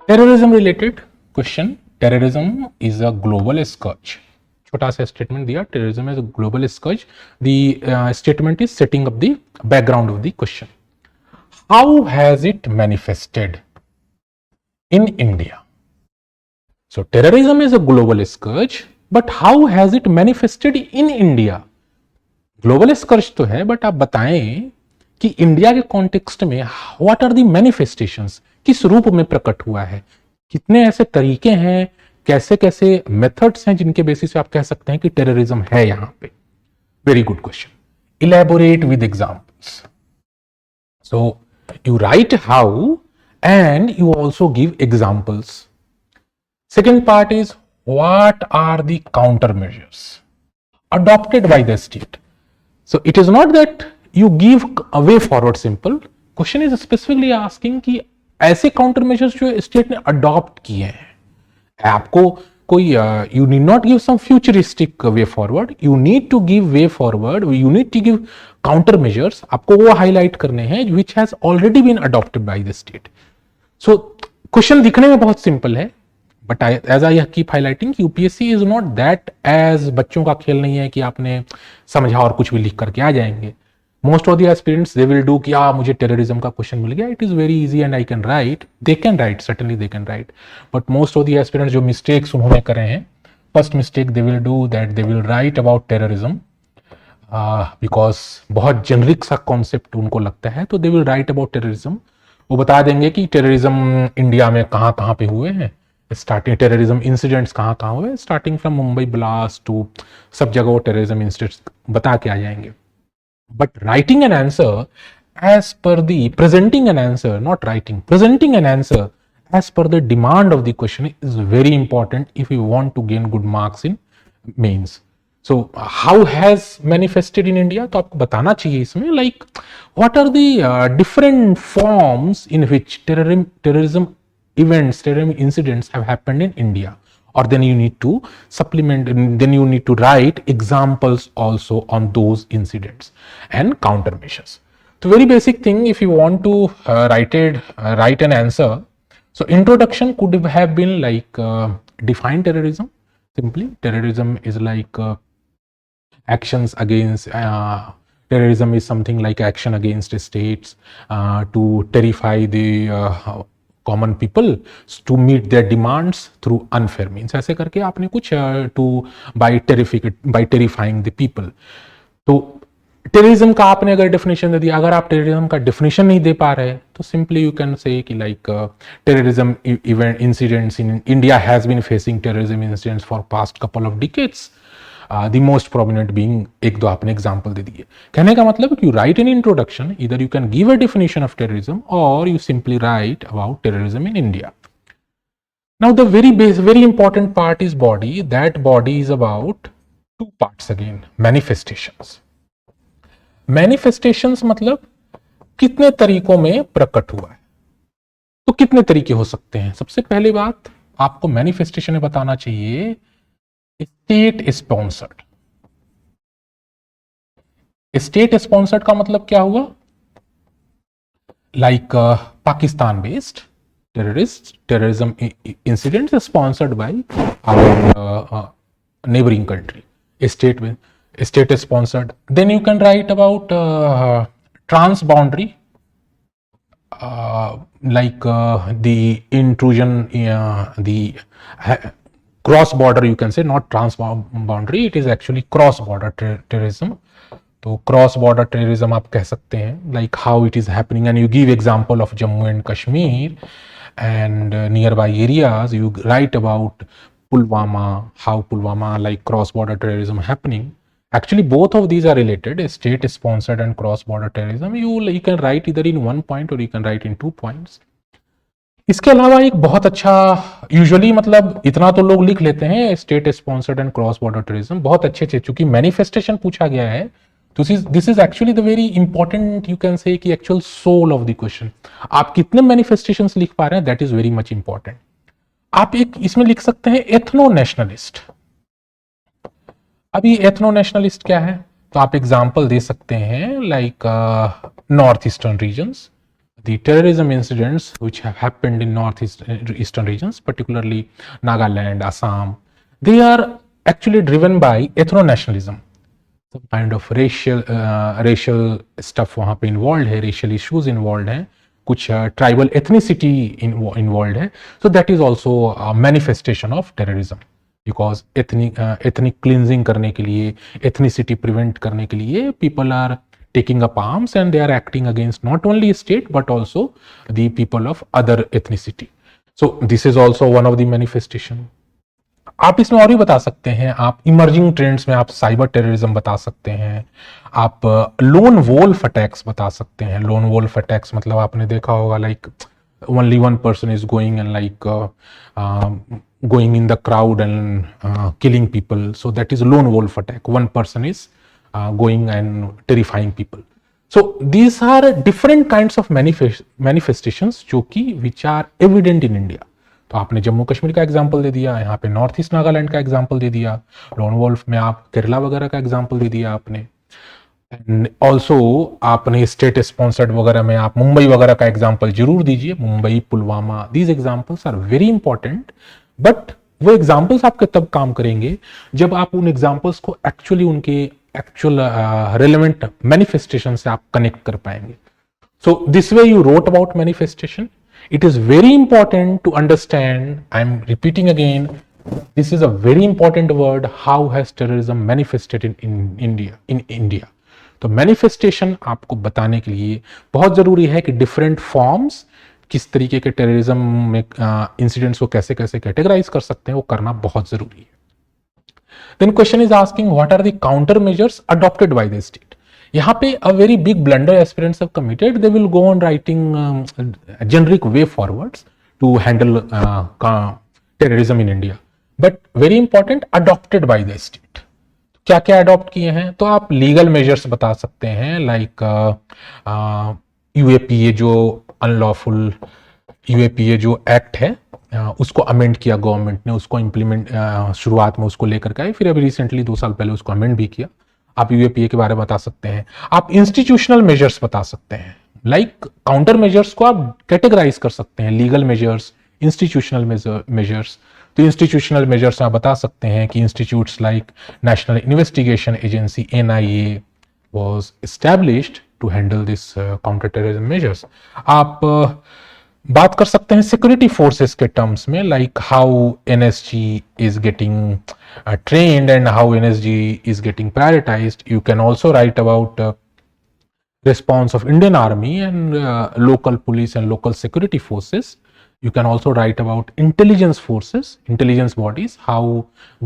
Terrorism related question, terrorism is a global scourge. छोटा सा statement दिया, terrorism is a global scourge. The statement is setting up the background of the question. How has it manifested in India? So terrorism is a global scourge, but how has it manifested in India? Global scourge तो है, but आप बताएं कि India के context में what are the manifestations, किस रूप में प्रकट हुआ है, कितने ऐसे तरीके हैं, कैसे कैसे मेथड्स हैं जिनके बेसिस पे आप कह सकते हैं कि टेररिज्म है यहां पे। Very good question, elaborate with examples. So you write how and you also give examples. Second part is what are the countermeasures adopted by the state. So it is not that you give a way forward simple. Question is specifically asking कि ऐसे counter measures जो state ने adopt किए हैं। आपको कोई you need not give some futuristic way forward, you need to give way forward, you need to give counter measures. आपको वो हाईलाइट करने हैं which has already been adopted by the state. So question दिखने में बहुत simple है, but as I keep highlighting, UPSC is not that as बच्चों का खेल नहीं है कि आपने समझा और कुछ भी लिख करके आ जाएंगे। Most of the aspirants they will do कि मुझे टेररिज्म का क्वेश्चन मिल गया, it is very easy and I can write, they can write, certainly they can write, but most of the aspirants जो मिस्टेक्स उन्होंने करे हैं, first mistake they will do that they will write about terrorism because बहुत generic सा concept उनको लगता है, तो they will write about terrorism. वो बता देंगे कि टेररिज्म इंडिया में कहाँ कहाँ पे हुए हैं, स्टार्टिंग टेररिज्म इंसिडेंट्स कहाँ कहाँ हुए, starting from Mumbai blast to सब जगह वो टेररिज्म इंसिडेंट्स बता के आ जाएंगे। But writing an answer as per the presenting an answer, not writing, presenting an answer as per the demand of the question is very important if you want to gain good marks in mains. So how has manifested in India, तो आपको बताना चाहिए इसमें like what are the different forms in which terrorism events, terrorism incidents have happened in India, or then you need to supplement, then you need to write examples also on those incidents and countermeasures. So very basic thing, if you want to write an answer, so introduction could have been like define terrorism. Simply terrorism is like actions against terrorism is something like action against states to terrify the common people to meet their demands through unfair means, ऐसे करके आपने कुछ to by terrifying the people. तो terrorism का आपने अगर definition दे दिया, अगर आप टेररिज्म का डेफिनेशन नहीं दे पा रहे तो सिंपली यू कैन से कि like terrorism event incidents in India has been facing terrorism incidents for past couple of decades, the most prominent being, एक दो आपने एग्जांपल दे दिए। कहने का मतलब यू राइट एन इंट्रोडक्शन, इधर you can give a definition of terrorism और you simply write about terrorism in India. Now the very important part is body. That body is about two parts again, manifestations. Manifestations मतलब कितने तरीकों में प्रकट हुआ है, तो कितने तरीके हो सकते हैं। सबसे पहली बात आपको मैनिफेस्टेशन में बताना चाहिए स्टेट स्पॉन्सर्ड। स्टेट स्पॉन्सर्ड का मतलब क्या हुआ, like Pakistan based terrorism incidents sponsored by our neighboring country, state sponsored. Then you can write about transboundary, like the intrusion, the cross border, you can say, not transboundary, it is actually cross border terrorism. तो cross border terrorism आप कह सकते हैं, like how it is happening and you give example of Jammu and Kashmir and nearby areas. You write about Pulwama, how Pulwama, like cross-border terrorism happening. Actually, both of these are related, state-sponsored and cross-border terrorism. You can write either in one point or you can write in 2 points. इसके अलावा एक बहुत अच्छा, usually मतलब इतना तो लोग लिख लेते हैं state sponsored and cross border terrorism, बहुत अच्छे से, चूंकि मैनिफेस्टेशन पूछा गया है तो this is actually the very important, you can say कि actual soul of the question. आप कितने मैनिफेस्टेशंस लिख पा रहे हैं, that is very much important. आप एक इसमें लिख सकते हैं एथनो नेशनलिस्ट। अभी एथनो नेशनलिस्ट क्या है, तो आप एग्जांपल दे सकते हैं like north eastern regions, the terrorism incidents which have happened in eastern regions, particularly Nagaland, Assam, they are actually driven by ethno-nationalism. Some kind of racial stuff वहाँ पे involved है, racial issues involved हैं, कुछ tribal ethnicity involved है. So that is also a manifestation of terrorism. Because ethnic cleansing करने के लिए, ethnicity prevent करने के लिए, people are taking up arms and they are acting against not only state but also the people of other ethnicity. So this is also one of the manifestation. आप इसमें और भी बता सकते हैं, आप इमर्जिंग ट्रेंड्स में आप साइबर टेररिज्म बता सकते हैं, आप लोन वोल्फ अटैक्स बता सकते हैं. लोन वोल्फ अटैक्स मतलब आपने देखा होगा like only one person is going and like going in the crowd and killing people. So that is lone wolf attack. One person is going and terrifying people. So these are different kinds of manifestations जो कि which are evident in India. तो आपने जम्मू कश्मीर का example दे दिया, यहाँ पे north east Nagaland का एग्जाम्पल दे दिया, लोन वोल्फ में आप केरला वगैरह का एग्जाम्पल दे दिया आपने. एंड ऑल्सो आपने स्टेट स्पॉन्सर्ड वगैरह में आप मुंबई वगैरह का एग्जाम्पल जरूर दीजिए, Mumbai, Pulwama, these examples are very important. But वो एग्जाम्पल्स आपके तब काम करेंगे जब आप उन एग्जाम्पल्स को एक्चुअली उनके एक्चुअल रेलेवेंट मैनिफेस्टेशन से आप कनेक्ट कर पाएंगे. सो this way you wrote about manifestation. It is very important to understand, I'm repeating again, this is a very important word, how has terrorism manifested in India. तो manifestation आपको बताने के लिए बहुत जरूरी है कि डिफरेंट फॉर्म्स किस तरीके के टेररिज्म में इंसिडेंट्स को कैसे कैसे कैटेगराइज कर सकते हैं, वो करना बहुत जरूरी है. Then question is asking what are the counter measures adopted by the state. यहाँ पे a very big blunder aspirants have committed. They will go on writing generic way forwards to handle terrorism in India. But very important, adopted by the state. क्या क्या adopt किए हैं? तो आप legal measures बता सकते हैं, लाइक यूएपीए जो अनलॉफुल यूएपीए जो एक्ट है उसको अमेंड किया गवर्नमेंट ने, उसको इम्प्लीमेंट शुरुआत में उसको लेकर के आए, फिर अभी रिसेंटली 2 साल पहले उसको अमेंड भी किया. आप यूएपीए के बारे में बता सकते हैं. आप इंस्टीट्यूशनल मेजर्स बता सकते हैं, लाइक काउंटर मेजर्स को आप कैटेगराइज कर सकते हैं, लीगल मेजर्स, इंस्टीट्यूशनल मेजर्स. तो इंस्टीट्यूशनल मेजर्स आप बता सकते हैं कि institutes like national investigation agency NIA was established to handle this counter terrorism measures. आप बात कर सकते हैं सिक्योरिटी फोर्सेस के टर्म्स में, like how NSG is getting trained and how NSG is getting prioritized. You can also write about response of Indian Army and local police and local security forces. You can also write about intelligence forces, intelligence bodies, how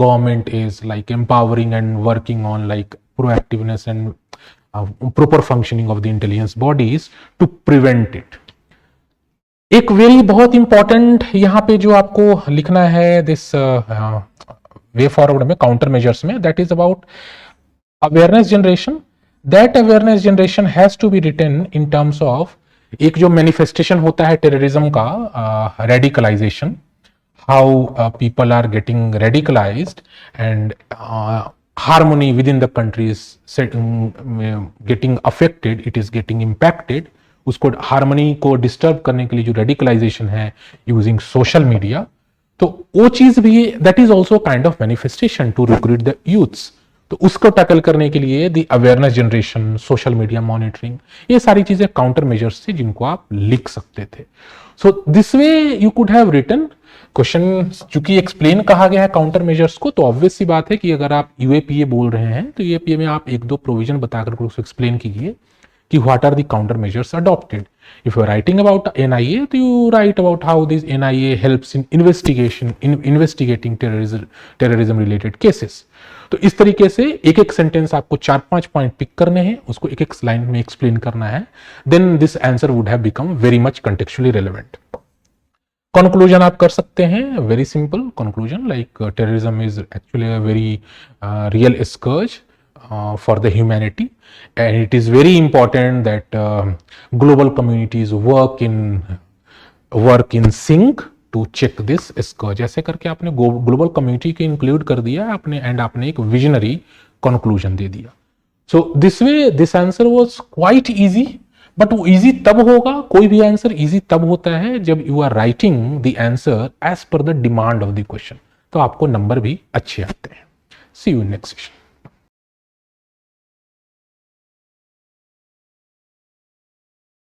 government is like empowering and working on like proactiveness and proper functioning of the intelligence bodies to prevent it. एक very बहुत important यहाँ पे जो आपको लिखना है this way forward में counter measures में, that is about awareness generation. That awareness generation has to be written in terms of एक जो मैनिफेस्टेशन होता है टेररिज्म का, radicalisation, how people are getting radicalised and harmony within the country is getting affected, it is getting impacted. उसको harmony को disturb करने के लिए जो रेडिकलाइजेशन है यूजिंग सोशल मीडिया, तो वो चीज भी that is also kind of manifestation to recruit the youths. तो उसको टैकल करने के लिए the awareness generation, social media monitoring, ये सारी चीजें काउंटर मेजर्स थे जिनको आप लिख सकते थे. So this way you could have written. Question चूंकि एक्सप्लेन कहा गया है काउंटर मेजर्स को, तो ऑब्वियस सी बात है कि अगर आप यूएपीए बोल रहे हैं तो यूएपीए में आप 1-2 प्रोविजन बताकर उसको एक्सप्लेन कीजिए कि what are the countermeasures adopted. If you are writing about NIA, तो you write about how this NIA helps in investigating terrorism related cases. तो इस तरीके से एक एक सेंटेंस आपको 4-5 पॉइंट पिक करने हैं, उसको एक एक लाइन में एक्सप्लेन करना है. Then this answer would have become very much contextually relevant. Conclusion आप कर सकते हैं, very simple conclusion, like terrorism is actually a very real scourge for the humanity, and it is very important that global communities work in sync to check this scourge. ऐसे करके आपने global community को include कर दिया आपने, and आपने एक visionary conclusion दे दिया. सो this way this answer was quite easy. But वो इजी तब होगा, कोई भी आंसर इजी तब होता है जब you are writing the answer as per the demand of the question, तो आपको नंबर भी अच्छे आते हैं। See you next session.